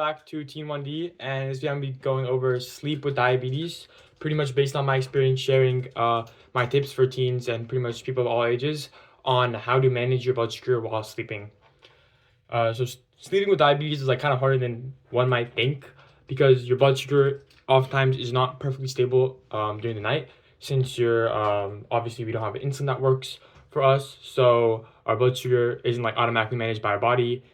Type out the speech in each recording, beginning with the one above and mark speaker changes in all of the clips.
Speaker 1: back to Team 1D, and this video I'm gonna be going over sleep with diabetes, pretty much based on my experience sharing my tips for teens and pretty much people of all ages on how to manage your blood sugar while sleeping. Sleeping with diabetes is like kind of harder than one might think because your blood sugar oftentimes is not perfectly stable during the night since you're obviously we don't have insulin that works for us, so our blood sugar isn't like automatically managed by our body.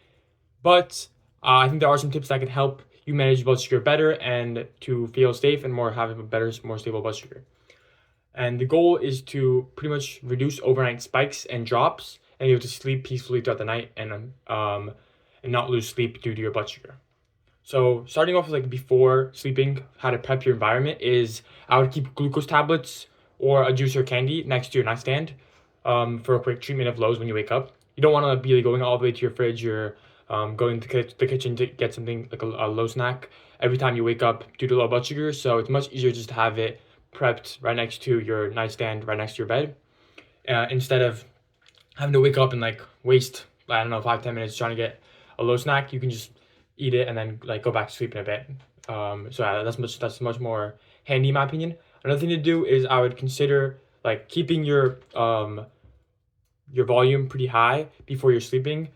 Speaker 1: But I think there are some tips that can help you manage blood sugar better and to feel safe and have a better, more stable blood sugar. And the goal is to pretty much reduce overnight spikes and drops and be able to sleep peacefully throughout the night and not lose sleep due to your blood sugar. So starting off with like before sleeping, how to prep your environment is I would keep glucose tablets or a juice or candy next to your nightstand for a quick treatment of lows when you wake up. You don't want to be going all the way to your fridge or going to the kitchen to get something like a low snack every time you wake up due to low blood sugar. So it's much easier just to have it prepped right next to your nightstand, right next to your bed, instead of having to wake up and like waste, I don't know, 5-10 minutes trying to get a low snack. You can just eat it and then like go back to sleep in a bit. That's much more handy in my opinion. Another thing to do is I would consider like keeping your volume pretty high before you're sleeping,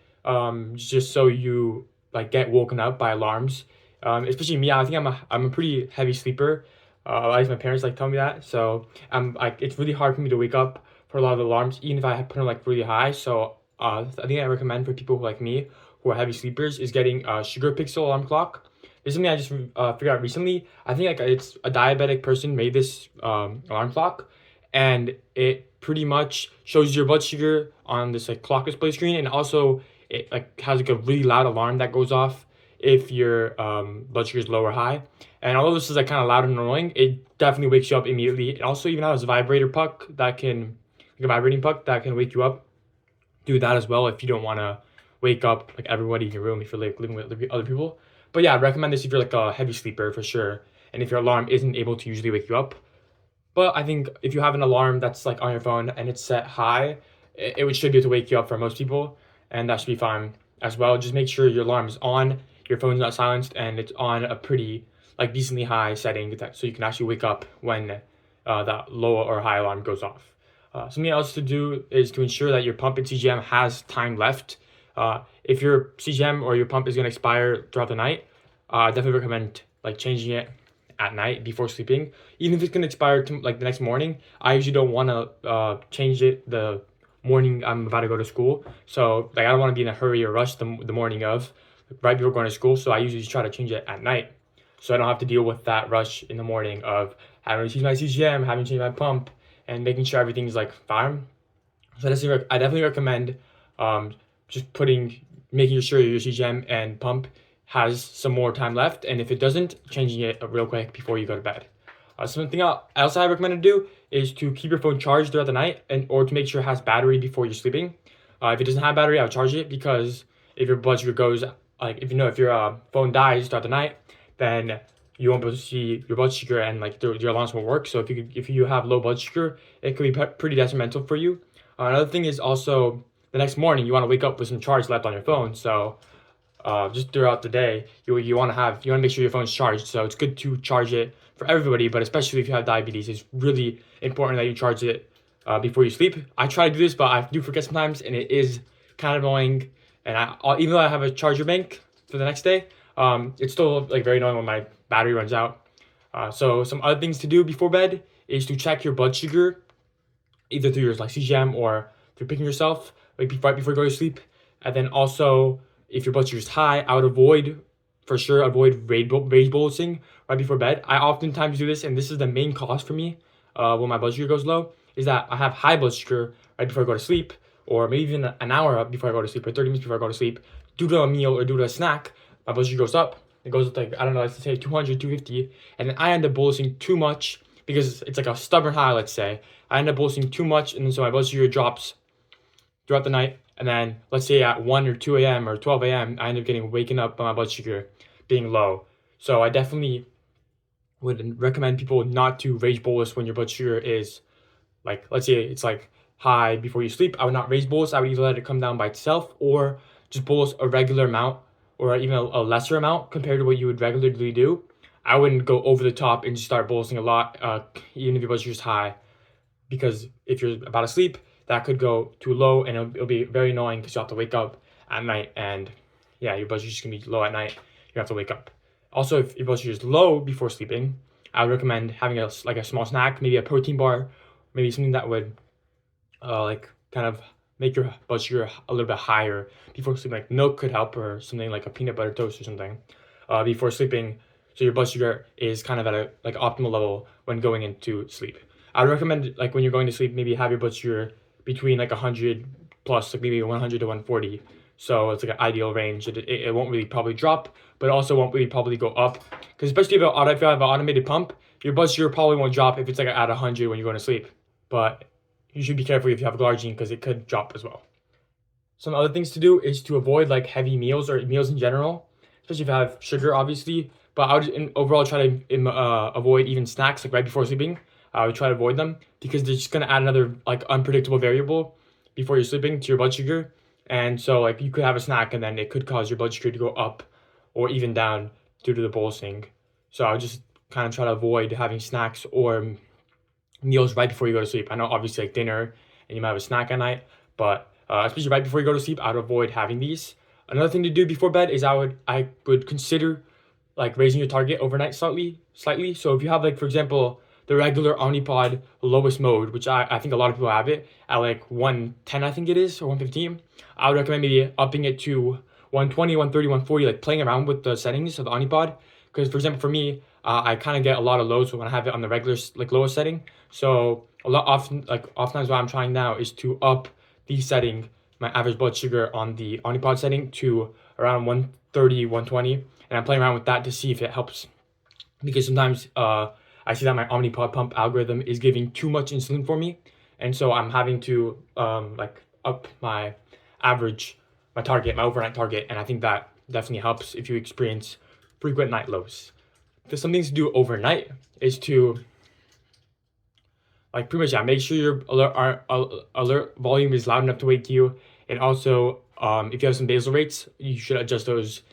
Speaker 1: just so you like get woken up by alarms. Especially me, I think I'm a pretty heavy sleeper. At least my parents like tell me that. So it's really hard for me to wake up for a lot of alarms, even if I put them like really high. So I think I recommend for people who like me who are heavy sleepers is getting a sugar pixel alarm clock. This is something I just figured out recently. I think like it's a diabetic person made this alarm clock, and it pretty much shows your blood sugar on this like clock display screen, and also it like has like a really loud alarm that goes off if your blood sugar is low or high. And although this is like kind of loud and annoying, it definitely wakes you up immediately. It also even has a vibrating puck that can wake you up. Do that as well if you don't want to wake up like everybody in your room if you're like living with other people. But yeah, I'd recommend this if you're like a heavy sleeper for sure, and if your alarm isn't able to usually wake you up. But I think if you have an alarm that's like on your phone and it's set high, it should be able to wake you up for most people, and that should be fine as well. Just make sure your alarm is on, your phone's not silenced, and it's on a pretty like decently high setting so you can actually wake up when that low or high alarm goes off. Something else to do is to ensure that your pump and CGM has time left. If your CGM or your pump is going to expire throughout the night, I definitely recommend like changing it at night before sleeping. Even if it's going to expire to like the next morning, I usually don't want to change it the morning I'm about to go to school. So like I don't want to be in a hurry or rush the morning of right before going to school. So I usually just try to change it at night, so I don't have to deal with that rush in the morning of having to change my CGM, having to change my pump, and making sure everything's like fine. So I definitely recommend just making sure your CGM and pump has some more time left, and if it doesn't, changing it real quick before you go to bed. Something else I recommend to do is to keep your phone charged throughout the night, or to make sure it has battery before you're sleeping. If it doesn't have battery, I'll charge it, because if your blood sugar goes if your phone dies throughout the night, then you won't be able to see your blood sugar, and like your alarms won't work. So if you have low blood sugar, it could be pretty detrimental for you. Another thing is also the next morning you want to wake up with some charge left on your phone. So just throughout the day, you want to make sure your phone's charged. So it's good to charge it for everybody, but especially if you have diabetes, it's really important that you charge it before you sleep. I try to do this, but I do forget sometimes, and it is kind of annoying. And even though I have a charger bank for the next day, it's still like very annoying when my battery runs out. So some other things to do before bed is to check your blood sugar, either through your like CGM or through picking yourself like right before you go to sleep. And then also, if your blood sugar is high, I would avoid rage bolusing right before bed. I oftentimes do this, and this is the main cause for me when my blood sugar goes low, is that I have high blood sugar right before I go to sleep, or maybe even an hour before I go to sleep, or 30 minutes before I go to sleep. Due to a meal or due to a snack, my blood sugar goes up. It goes up like, I don't know, let's say 200, 250, and then I end up bolusing too much because it's like a stubborn high, let's say. I end up bolusing too much, and then so my blood sugar drops throughout the night. And then let's say at 1 or 2 a.m. or 12 a.m., I end up waking up by my blood sugar being low. So I definitely would recommend people not to rage bolus when your blood sugar is like, let's say it's like high before you sleep. I would not rage bolus. I would either let it come down by itself or just bolus a regular amount or even a lesser amount compared to what you would regularly do. I wouldn't go over the top and just start bolusing a lot, even if your blood sugar is high, because if you're about to sleep, that could go too low, and it'll be very annoying because you have to wake up at night, and yeah, your blood sugar is gonna be low at night. You have to wake up. Also, if your blood sugar is low before sleeping, I would recommend having a small snack, maybe a protein bar, maybe something that would like kind of make your blood sugar a little bit higher before sleeping. Like milk could help, or something like a peanut butter toast or something before sleeping, so your blood sugar is kind of at a like optimal level when going into sleep. I would recommend, like, when you're going to sleep, maybe have your blood sugar between like 100 plus, like maybe 100 to 140. So it's like an ideal range. It won't really probably drop, but also won't really probably go up. Because especially if you have an automated pump, your blood sugar probably won't drop if it's like at 100 when you're going to sleep. But you should be careful if you have glargine, because it could drop as well. Some other things to do is to avoid like heavy meals or meals in general, especially if you have sugar, obviously. But I would overall try to avoid even snacks like right before sleeping. I would try to avoid them because they're just gonna add another like unpredictable variable before you're sleeping to your blood sugar. And so like you could have a snack and then it could cause your blood sugar to go up or even down due to the bolusing. So I would just kind of try to avoid having snacks or meals right before you go to sleep. I know obviously like dinner and you might have a snack at night, but especially right before you go to sleep, I would avoid having these. Another thing to do before bed is I would consider like raising your target overnight slightly. So if you have, like, for example, the regular Omnipod lowest mode, which I think a lot of people have it at like 110, I think it is, or 115, I would recommend maybe upping it to 120, 130, 140, like playing around with the settings of the Omnipod. Because for example, for me, I kind of get a lot of loads when I have it on the regular like lowest setting. So oftentimes what I'm trying now is to up the setting, my average blood sugar on the Omnipod setting, to around 130, 120, and I'm playing around with that to see if it helps. Because sometimes I see that my Omnipod pump algorithm is giving too much insulin for me, and so I'm having to like up my average, my target, my overnight target, and I think that definitely helps if you experience frequent night lows. There's some things to do overnight is to, like, pretty much, yeah, make sure your alert volume is loud enough to wake you, and also if you have some basal rates, you should adjust those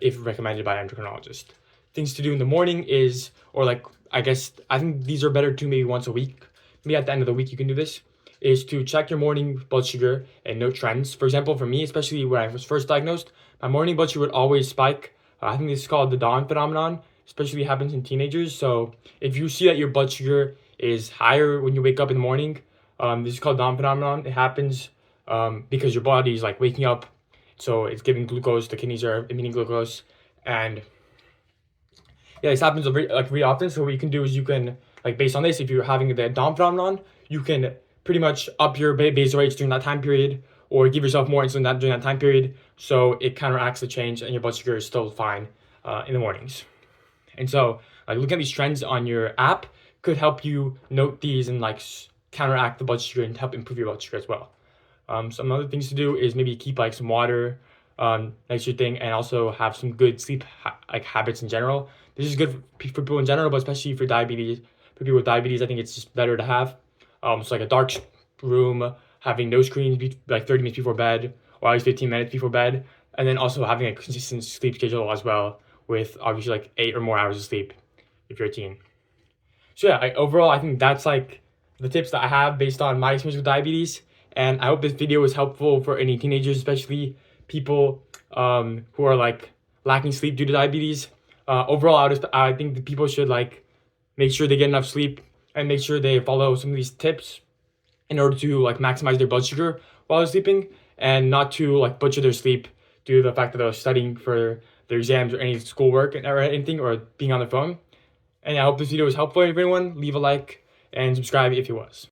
Speaker 1: if recommended by an endocrinologist. Things to do in the morning is, or like, I think these are better to maybe once a week. Maybe at the end of the week you can do this, is to check your morning blood sugar and note trends. For example, for me, especially when I was first diagnosed, my morning blood sugar would always spike. I think this is called the dawn phenomenon, especially happens in teenagers. So if you see that your blood sugar is higher when you wake up in the morning, this is called dawn phenomenon. It happens because your body is like waking up, so it's giving glucose. The kidneys are emitting glucose, and yeah, this happens really often. So what you can do is you can, like, based on this, if you're having the dawn phenomenon, you can pretty much up your basal rates during that time period, or give yourself more insulin during that time period, so it counteracts the change and your blood sugar is still fine in the mornings. And so, like, looking at these trends on your app could help you note these and like counteract the blood sugar and help improve your blood sugar as well. Some other things to do is maybe keep like some water next to your thing, and also have some good sleep habits in general. This is good for people in general, but especially for diabetes. For people with diabetes, I think it's just better to have. So like a dark room, having no screens like 30 minutes before bed, or at least 15 minutes before bed, and then also having a consistent sleep schedule as well, with obviously like 8 or more hours of sleep if you're a teen. So yeah, overall, I think that's like the tips that I have based on my experience with diabetes. And I hope this video was helpful for any teenagers, especially people who are like lacking sleep due to diabetes. Overall, I think that people should like make sure they get enough sleep and make sure they follow some of these tips in order to like maximize their blood sugar while they're sleeping, and not to like butcher their sleep due to the fact that they're studying for their exams or any schoolwork or anything, or being on their phone. And I hope this video was helpful for everyone. Leave a like and subscribe if it was.